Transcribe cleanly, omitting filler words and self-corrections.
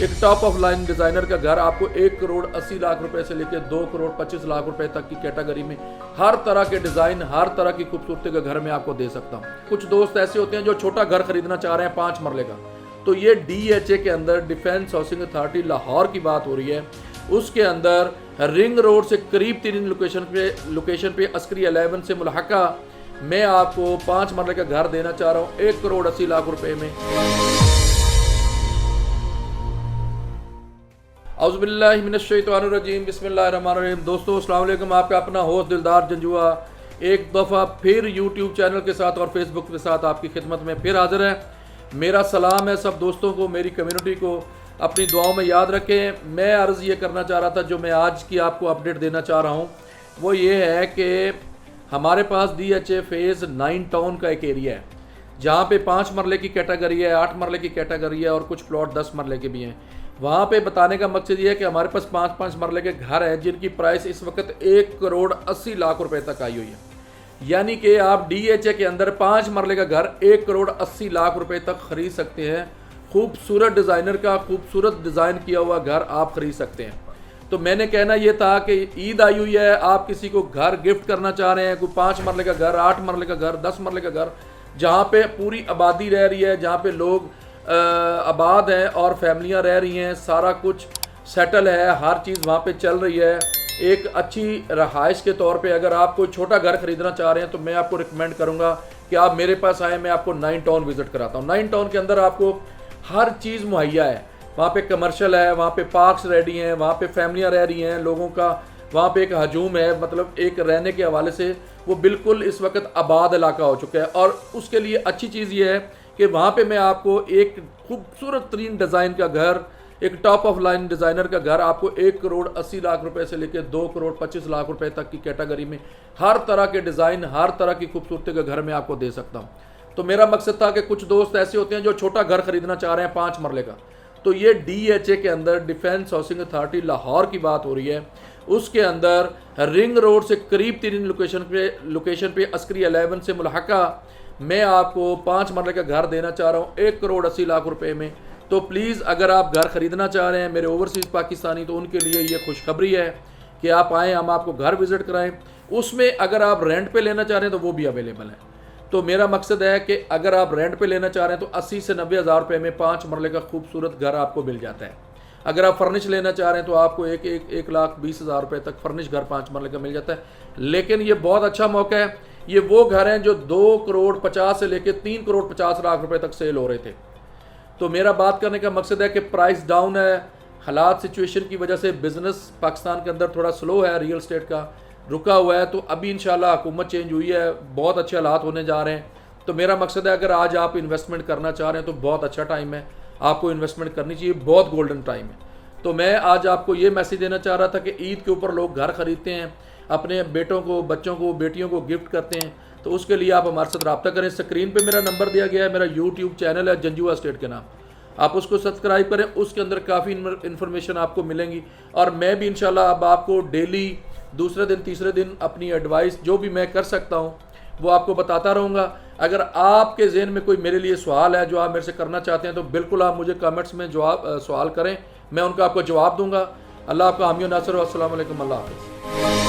एक top of line designer का घर आपको 1 करोड़ 80 लाख रुपए से लेकर 2 करोड़ 25 लाख रुपए तक की कैटेगरी में हर तरह के डिज़ाइन, हर तरह की खूबसूरती का घर मैं आपको दे सकता हूँ। कुछ दोस्त ऐसे होते हैं जो छोटा घर खरीदना चाह रहे हैं 5 मरले का, तो ये DHA के अंदर डिफेंस हाउसिंग अथॉरिटी लाहौर की बात हो रही है। उसके अंदर रिंग रोड से करीब 3 लोकेशन पे अस्करी 11 से मुल्हका मैं आपको 5 मरले का घर देना चाह रहा हूँ 1 करोड़ 80 लाख रुपए में। औज़ुबिल्लाहिमिनश्शैतानिर्रजीम बिस्मिल्लाहिर्रहमानिर्रहीम। दोस्तों अस्सलाम वालेकुम, आपका अपना होस्ट दिलदार जंजुआ एक दफ़ा फिर यूट्यूब चैनल के साथ और फेसबुक के साथ आपकी खिदमत में फिर हाजिर है। मेरा सलाम है सब दोस्तों को, मेरी कम्युनिटी को अपनी दुआओं में याद रखें। मैं अर्ज़ ये करना चाह रहा था, जो मैं आज की आपको अपडेट देना चाह रहा हूँ वो ये है कि हमारे पास DHA फेज़ 9 टाउन का एक एरिया है जहाँ पे 5 मरले की कैटेगरी है, 8 मरले की कैटेगरी है और कुछ प्लॉट 10 मरले के भी हैं। वहाँ पे बताने का मकसद ये है कि हमारे पास 5-5 मरले के घर हैं जिनकी प्राइस इस वक्त 1 करोड़ 80 लाख रुपए तक आई हुई है। यानी कि आप DHA के अंदर 5 मरले का घर 1 करोड़ 80 लाख रुपए तक खरीद सकते हैं। खूबसूरत डिज़ाइनर का खूबसूरत डिज़ाइन किया हुआ घर आप खरीद सकते हैं। तो मैंने कहना ये था कि ईद आई हुई है, आप किसी को घर गिफ्ट करना चाह रहे हैं, कोई 5 मरले का घर, 8 मरले का घर, 10 मरले का घर, जहाँ पे पूरी आबादी रह रही है, जहाँ पे लोग आबाद हैं और फैमिलियाँ रह रही हैं, सारा कुछ सेटल है, हर चीज़ वहाँ पे चल रही है। एक अच्छी रहाइश के तौर पे अगर आप कोई छोटा घर खरीदना चाह रहे हैं तो मैं आपको रिकमेंड करूँगा कि आप मेरे पास आएँ, मैं आपको 9 टाउन विज़िट कराता हूँ। 9 टाउन के अंदर आपको हर चीज़ मुहैया है। वहाँ पे कमर्शियल है, वहाँ पे पार्क्स रेडी हैं, वहाँ पे फैमिलियाँ रह रही हैं, लोगों का वहाँ पे एक हजूम है, मतलब एक रहने के हवाले से वो बिल्कुल इस वक्त आबाद इलाका हो चुका है। और उसके लिए अच्छी चीज़ ये है कि वहाँ पे मैं आपको एक खूबसूरत तरीन डिज़ाइन का घर, एक टॉप ऑफ लाइन डिज़ाइनर का घर आपको 1 करोड़ 80 लाख रुपए से लेकर 2 करोड़ 25 लाख रुपए तक की कैटेगरी में हर तरह के डिज़ाइन, हर तरह की खूबसूरती का घर मैं आपको दे सकता हूँ। तो मेरा मकसद था कि कुछ दोस्त ऐसे होते हैं जो छोटा घर खरीदना चाह रहे हैं 5 मरले का, तो ये DHA के अंदर डिफेंस हाउसिंग अथॉरिटी लाहौर की बात हो रही है। उसके अंदर रिंग रोड से करीब 3 लोकेशन पे अस्करी 11 से मुल्हका मैं आपको 5 मरले का घर देना चाह रहा हूँ 1 करोड़ 80 लाख रुपए में। तो प्लीज़ अगर आप घर ख़रीदना चाह रहे हैं मेरे ओवरसीज़ पाकिस्तानी, तो उनके लिए ये खुशखबरी है कि आप आएँ, हम आपको घर विज़िट कराएं। उसमें अगर आप रेंट पे लेना चाह रहे हैं तो वो भी अवेलेबल है। तो मेरा मकसद है कि अगर आप रेंट पे लेना चाह रहे हैं तो 80 से 90 हज़ार रुपये में 5 मरले का खूबसूरत घर आपको मिल जाता है। अगर आप फर्निश लेना चाह रहे हैं तो आपको 1,20,000 रुपये तक फर्निश घर 5 मरले का मिल जाता है। लेकिन ये बहुत अच्छा मौका है, ये वो घर हैं जो 2 करोड़ 50 से लेकर 3 करोड़ 50 लाख रुपए तक सेल हो रहे थे। तो मेरा बात करने का मकसद है कि प्राइस डाउन है, हालात सिचुएशन की वजह से बिज़नेस पाकिस्तान के अंदर थोड़ा स्लो है, रियल स्टेट का रुका हुआ है। तो अभी इंशाल्लाह हुकूमत चेंज हुई है, बहुत अच्छे हालात होने जा रहे हैं। तो मेरा मकसद है अगर आज आप इन्वेस्टमेंट करना चाह रहे हैं तो बहुत अच्छा टाइम है, आपको इन्वेस्टमेंट करनी चाहिए, बहुत गोल्डन टाइम है। तो मैं आज आपको ये मैसेज देना चाह रहा था कि ईद के ऊपर लोग घर खरीदते हैं, अपने बेटों को, बच्चों को, बेटियों को गिफ्ट करते हैं, तो उसके लिए आप हमारे साथ रब्ता करें। स्क्रीन पे मेरा नंबर दिया गया है, मेरा यूट्यूब चैनल है जंजुआ स्टेट के नाम, आप उसको सब्सक्राइब करें, उसके अंदर काफ़ी इन्फॉर्मेशन आपको मिलेंगी। और मैं भी इंशाल्लाह अब आपको डेली दूसरे दिन तीसरे दिन अपनी एडवाइस जो भी मैं कर सकता हूँ वो आपको बताता रहूँगा। अगर आपके जहन में कोई मेरे लिए सवाल है जो आप मेरे से करना चाहते हैं तो बिल्कुल आप मुझे कमेंट्स में सवाल करें, मैं उनका आपको जवाब दूँगा। अल्लाह आपका हामी नासर। अस्सलाम वालेकुम, अल्लाह हाफ़िज़।